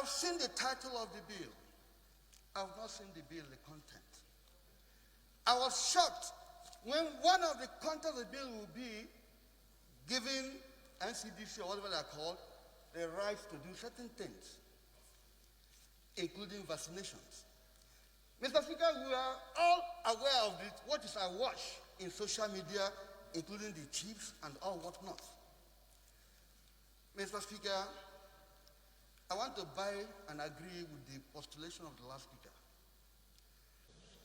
have seen the title of the bill. I have not seen the bill, the content. I was shocked when one of the content of the bill will be giving NCDC or whatever they're called the right to do certain things, including vaccinations. Mr. Speaker, we are all aware of what is awash in social media, including the chiefs and all whatnot. Mr. Speaker, I want to buy and agree with the postulation of the last speaker.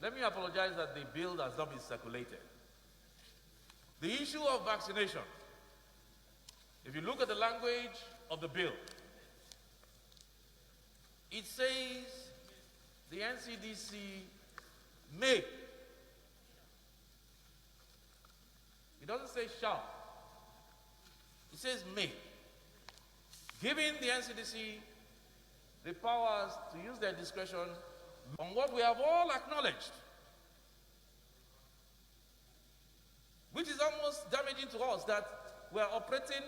Let me apologize that the bill has not been circulated. The issue of vaccination, if you look at the language of the bill, it says the NCDC may. It doesn't say shall. It says may. Giving the NCDC the powers to use their discretion on what we have all acknowledged, which is almost damaging to us, that we are operating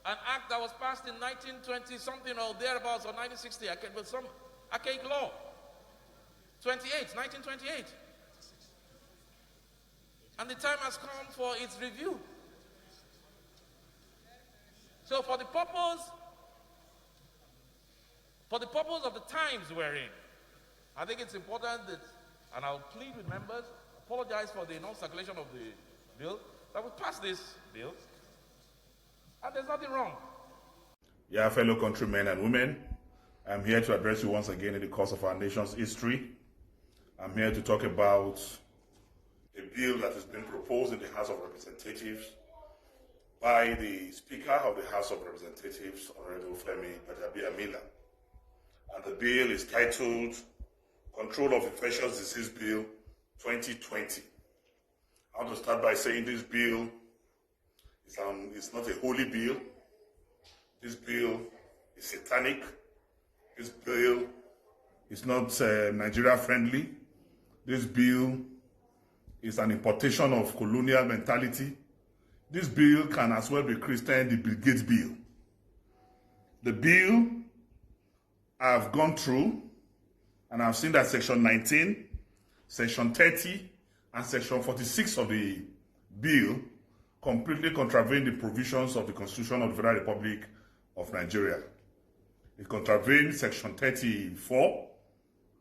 an act that was passed in 1920 something or thereabouts, or 1960, with some archaic law. 1928. And the time has come for its review. So for the purpose of the times we're in, I think it's important that, and I'll plead with members, apologize for the non-circulation of the bill, that we pass this bill, and there's nothing wrong. Yeah, fellow countrymen and women, I'm here to address you once again in the course of our nation's history. I'm here to talk about a bill that has been proposed in the House of Representatives by the Speaker of the House of Representatives, Honorable Femi Gbajamiala. And the bill is titled Control of Infectious Disease Bill 2020. I want to start by saying this bill is not a holy bill. This bill is satanic. This bill is not Nigeria friendly. This bill is an importation of colonial mentality. This bill can as well be christened the Bill Gates bill. The bill I've gone through, and I've seen that Section 19, Section 30, and Section 46 of the bill completely contravene the provisions of the Constitution of the Federal Republic of Nigeria. It contravenes Section 34.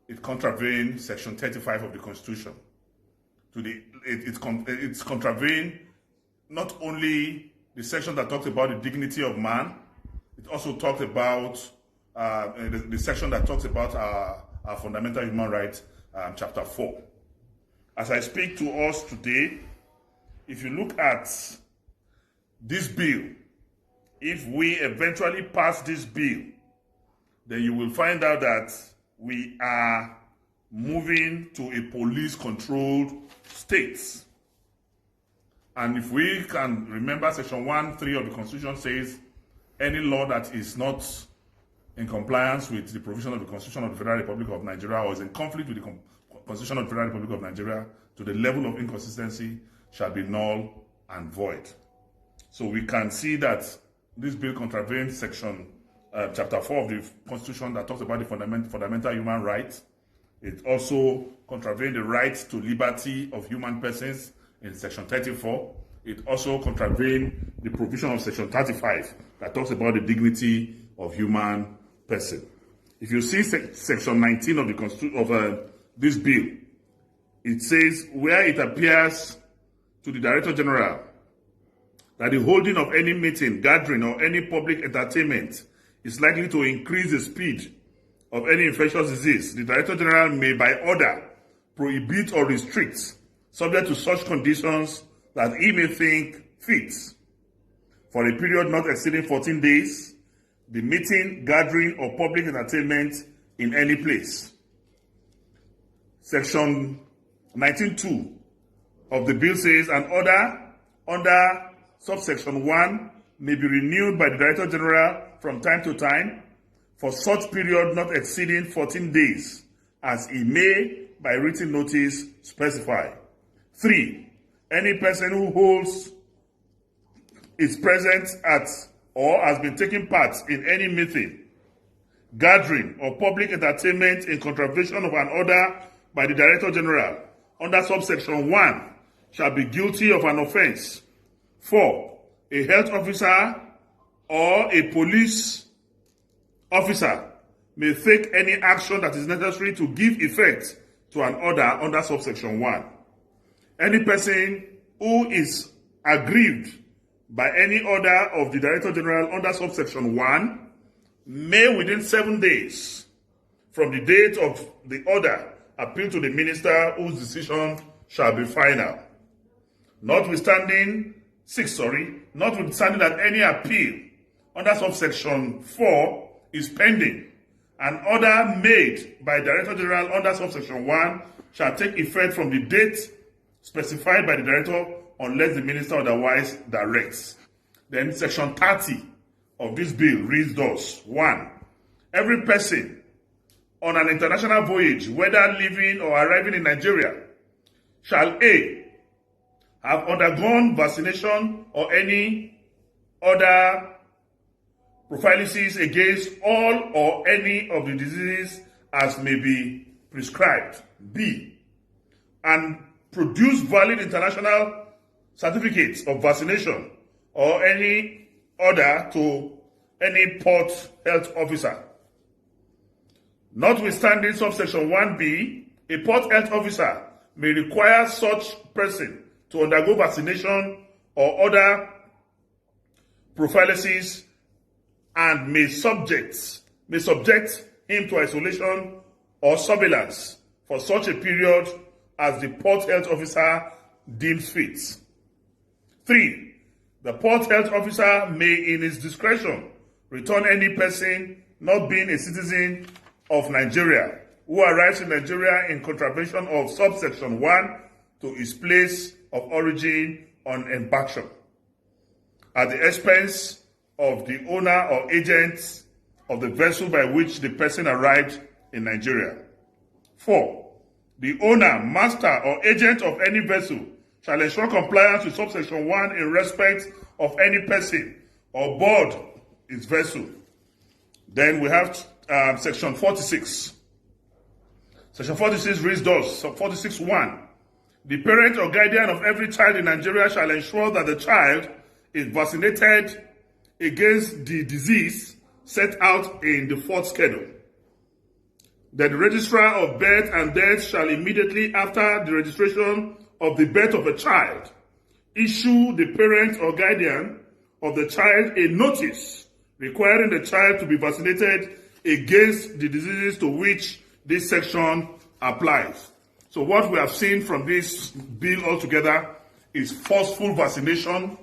It contravenes Section 35 of the Constitution. It's contravened not only the section that talks about the dignity of man, it also talks about the section that talks about our fundamental human rights, chapter 4. As I speak to us today, if you look at this bill, if we eventually pass this bill, then you will find out that we are moving to a police-controlled state. And if we can remember, Section 1(3) of the Constitution says any law that is not in compliance with the provision of the Constitution of the Federal Republic of Nigeria or is in conflict with the Constitution of the Federal Republic of Nigeria to the level of inconsistency shall be null and void. So we can see that this bill contravenes Section Chapter 4 of the Constitution that talks about the fundamental human rights. It also contravenes the right to liberty of human persons in Section 34. It also contravenes the provision of Section 35 that talks about the dignity of human person. If you see Section 19 of the Constitution of this bill, it says where it appears to the Director General that the holding of any meeting, gathering, or any public entertainment is likely to increase the speed of any infectious disease, the Director General may, by order, prohibit or restrict, subject to such conditions that he may think fit, for a period not exceeding 14 days, the meeting, gathering, or public entertainment in any place. Section 19(2) of the bill says an order under subsection 1 may be renewed by the Director General from time to time for such period not exceeding 14 days, as he may, by written notice, specify. 3. Any person who holds is present at or has been taking part in any meeting, gathering, or public entertainment in contravention of an order by the Director General under subsection 1 shall be guilty of an offense. 4. A health officer or a police officer may take any action that is necessary to give effect to an order under subsection 1. Any person who is aggrieved by any order of the Director General under subsection 1 may, within 7 days from the date of the order, appeal to the minister whose decision shall be final. Notwithstanding that any appeal under subsection 4 is pending, an order made by Director General under subsection 1 shall take effect from the date specified by the Director unless the minister otherwise directs. Then section 30 of this bill reads thus. 1. Every person on an international voyage, whether leaving or arriving in Nigeria, shall A. have undergone vaccination or any other prophylaxis against all or any of the diseases as may be prescribed. B. And produce valid international certificates of vaccination or any order to any port health officer. Notwithstanding subsection 1b, a port health officer may require such person to undergo vaccination or other prophylaxis and may subject him to isolation or surveillance for such a period as the port health officer deems fit. 3. The port health officer may, in his discretion, return any person not being a citizen of Nigeria who arrives in Nigeria in contravention of subsection 1 to his place of origin on embarkation at the expense of the owner or agent of the vessel by which the person arrived in Nigeria. 4. The owner, master, or agent of any vessel shall ensure compliance with subsection 1 in respect of any person or board its vessel. Then we have section 46. Section 46 reads thus. 46.1. The parent or guardian of every child in Nigeria shall ensure that the child is vaccinated against the disease set out in the fourth schedule. That the registrar of birth and death shall immediately after the registration of the birth of a child issue the parent or guardian of the child a notice requiring the child to be vaccinated against the diseases to which this section applies. So what we have seen from this bill altogether is forceful vaccination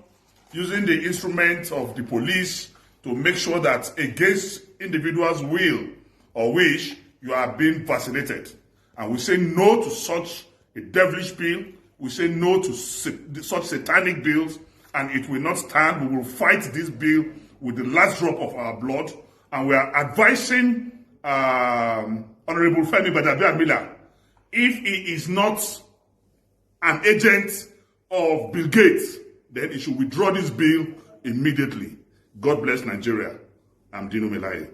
using the instruments of the police to make sure that against individuals' will or wish, you are being vaccinated. And we say no to such a devilish bill. We say no to such satanic bills, and it will not stand. We will fight this bill with the last drop of our blood. And we are advising Honorable Femi Gbajamiala, if he is not an agent of Bill Gates, then he should withdraw this bill immediately. God bless Nigeria. I'm Dino Melaye.